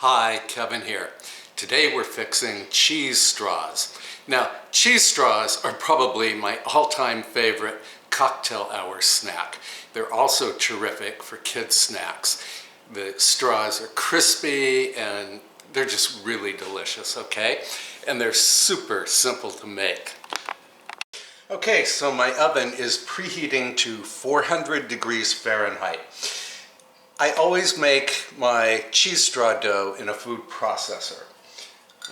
Hi, Kevin here. Today we're fixing cheese straws. Now, cheese straws are probably my all-time favorite cocktail hour snack. They're also terrific for kids' snacks. The straws are crispy and they're just really delicious, okay? And they're super simple to make. Okay, so my oven is preheating to 400 degrees Fahrenheit. I always make my cheese straw dough in a food processor.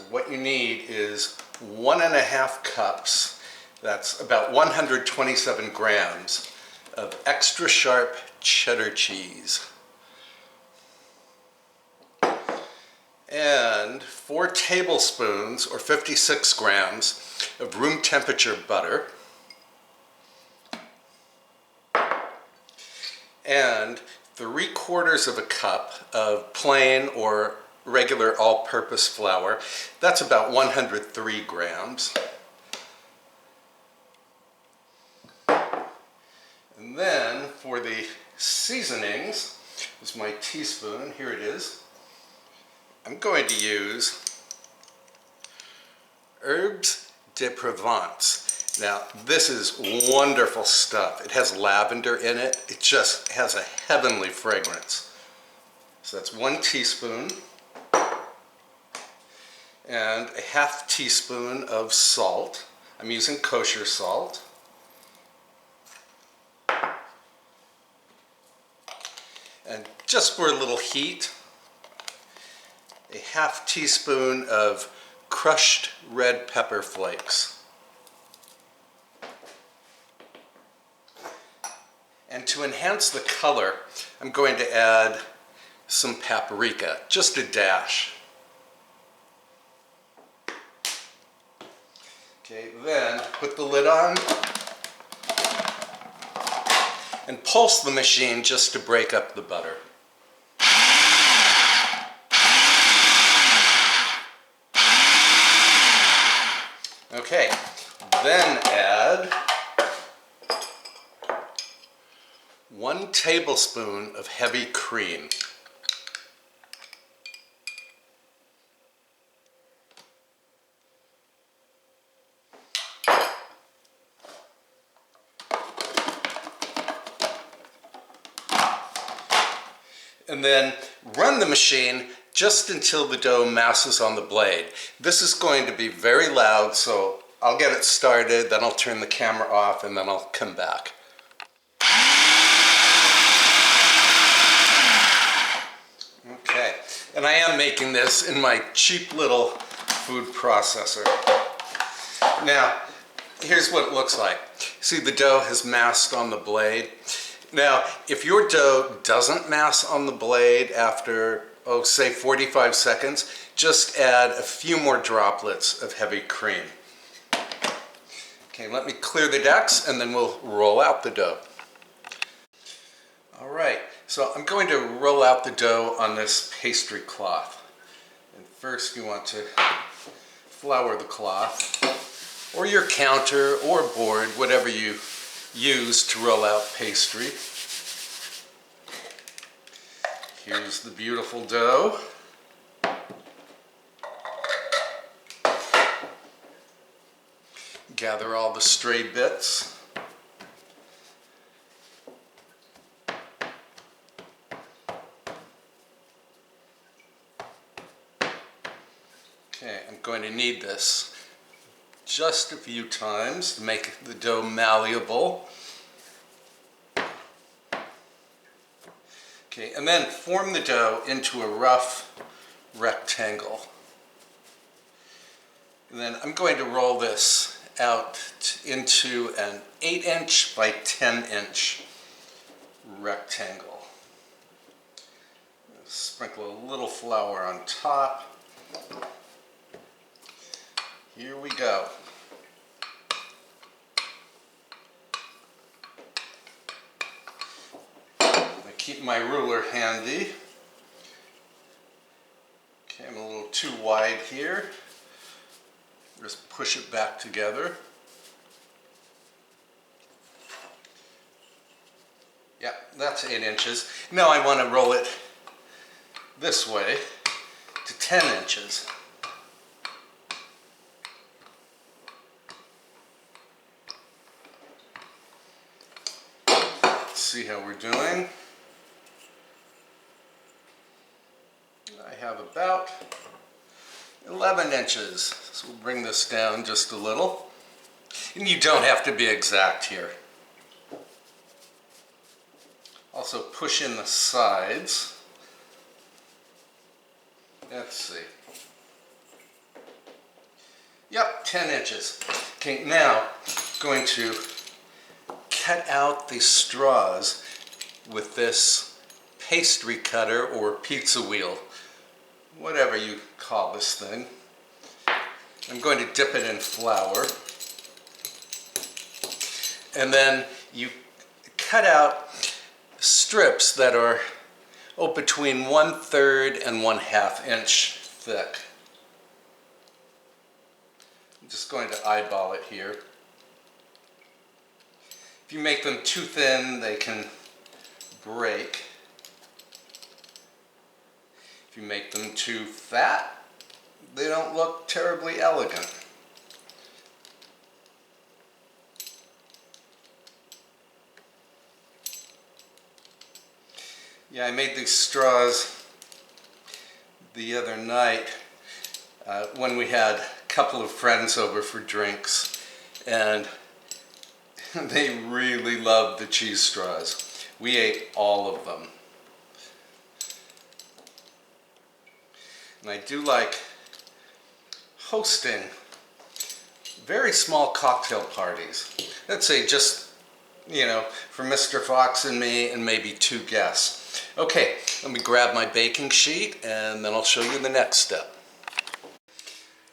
What you need is 1.5 cups, that's about 127 grams, of extra sharp cheddar cheese. And 4 tablespoons, or 56 grams, of room temperature butter. And 3/4 cup of plain or regular all-purpose flour. That's about 103 grams. And then for the seasonings, this is my teaspoon, here it is. I'm going to use Herbes de Provence. Now, this is wonderful stuff. It has lavender in it. It just has a heavenly fragrance. So that's 1 teaspoon and a 1/2 teaspoon of salt. I'm using kosher salt. And just for a little heat, a 1/2 teaspoon of crushed red pepper flakes. And to enhance the color, I'm going to add some paprika, just a dash. Okay, then put the lid on and pulse the machine just to break up the butter. Okay, then add 1 tablespoon of heavy cream. And then run the machine just until the dough masses on the blade. This is going to be very loud, so I'll get it started, then I'll turn the camera off, and then I'll come back. Okay, and I am making this in my cheap little food processor. Now, here's what it looks like. See, the dough has massed on the blade. Now, if your dough doesn't mass on the blade after, say 45 seconds, just add a few more droplets of heavy cream. Okay, let me clear the decks and then we'll roll out the dough. All right, so I'm going to roll out the dough on this pastry cloth. And first you want to flour the cloth, or your counter or board, whatever you use to roll out pastry. Here's the beautiful dough. Gather all the stray bits. Okay, I'm going to knead this just a few times to make the dough malleable. Okay, and then form the dough into a rough rectangle. And then I'm going to roll this out into an 8-inch by 10-inch rectangle. Sprinkle a little flour on top. Here we go. I keep my ruler handy. Okay, I'm a little too wide here. Just push it back together. Yeah, that's 8 inches. Now I want to roll it this way to 10 inches. Let's see how we're doing. I have about 11 inches, so we'll bring this down just a little. And you don't have to be exact here. Also push in the sides. Let's see. Yep, 10 inches. Okay, now going to cut out the straws with this pastry cutter or pizza wheel, whatever you call this thing. I'm going to dip it in flour. And then you cut out strips that are between 1/3 and 1/2 inch thick. I'm just going to eyeball it here. If you make them too thin, they can break. If you make them too fat, they don't look terribly elegant. Yeah, I made these straws the other night when we had a couple of friends over for drinks, and they really loved the cheese straws. We ate all of them. And I do like hosting very small cocktail parties. Let's say just, for Mr. Fox and me and maybe 2 guests. Okay, let me grab my baking sheet and then I'll show you the next step.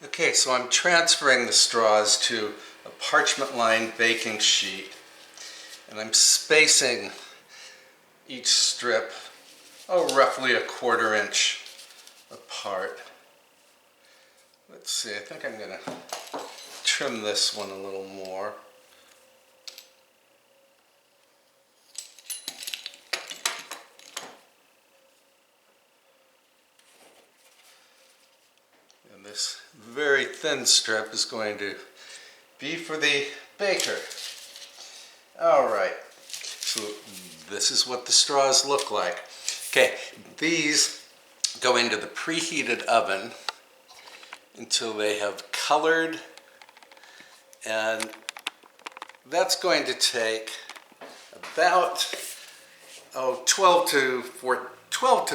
Okay, so I'm transferring the straws to a parchment-lined baking sheet, and I'm spacing each strip, roughly 1/4 inch apart. Let's see, I think I'm going to trim this one a little more. And this very thin strip is going to be for the baker. All right, so this is what the straws look like. Okay, these go into the preheated oven until they have colored, and that's going to take about 12 to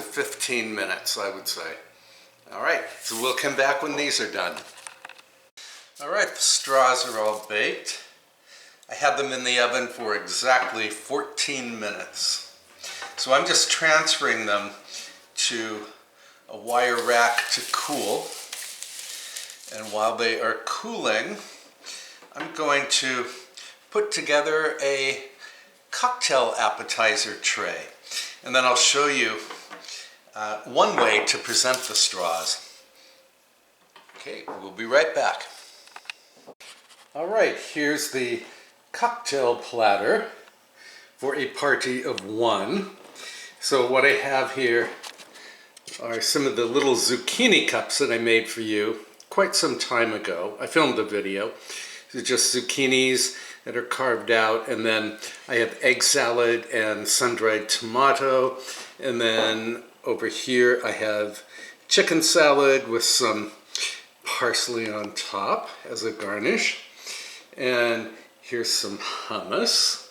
15 minutes, I would say. All right, so we'll come back when these are done. All right, the straws are all baked. I had them in the oven for exactly 14 minutes. So I'm just transferring them to a wire rack to cool. And while they are cooling, I'm going to put together a cocktail appetizer tray. And then I'll show you one way to present the straws. Okay, we'll be right back. All right, here's the cocktail platter for a party of 1. So what I have here are some of the little zucchini cups that I made for you quite some time ago. I filmed a video. They're just zucchinis that are carved out, and then I have egg salad and sun-dried tomato, and then over here I have chicken salad with some parsley on top as a garnish. And here's some hummus.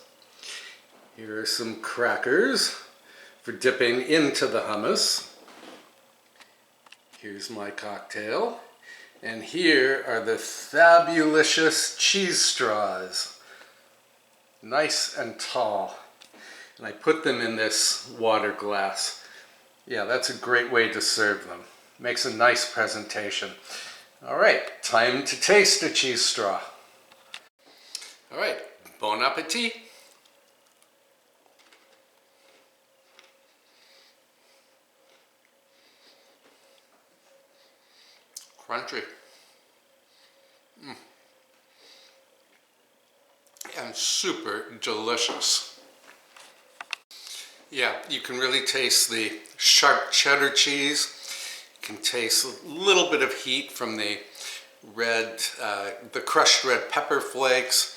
Here are some crackers for dipping into the hummus. Here's my cocktail. And here are the fabulicious cheese straws. Nice and tall. And I put them in this water glass. Yeah, that's a great way to serve them. Makes a nice presentation. All right, time to taste a cheese straw. All right, bon appetit. Crunchy. And super delicious. Yeah, you can really taste the sharp cheddar cheese. You can taste a little bit of heat from the the crushed red pepper flakes.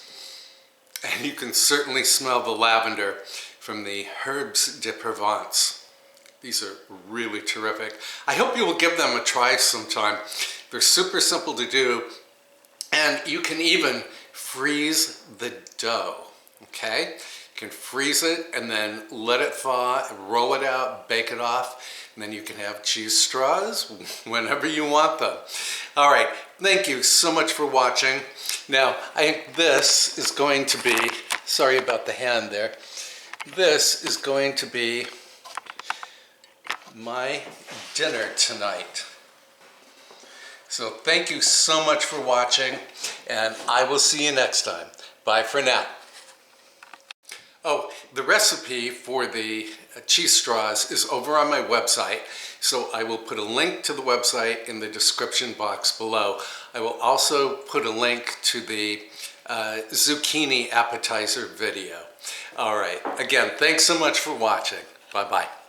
And you can certainly smell the lavender from the herbes de Provence. These are really terrific. I hope you will give them a try sometime. They're super simple to do, and you can even freeze the dough, okay? You can freeze it and then let it thaw, roll it out, bake it off, and then you can have cheese straws whenever you want them. All right, thank you so much for watching. Now, I think this is going to be, sorry about the hand there, this is going to be my dinner tonight. So thank you so much for watching, and I will see you next time. Bye for now. Oh, the recipe for the cheese straws is over on my website, so I will put a link to the website in the description box below. I will also put a link to the zucchini appetizer video. All right, again, thanks so much for watching. Bye-bye.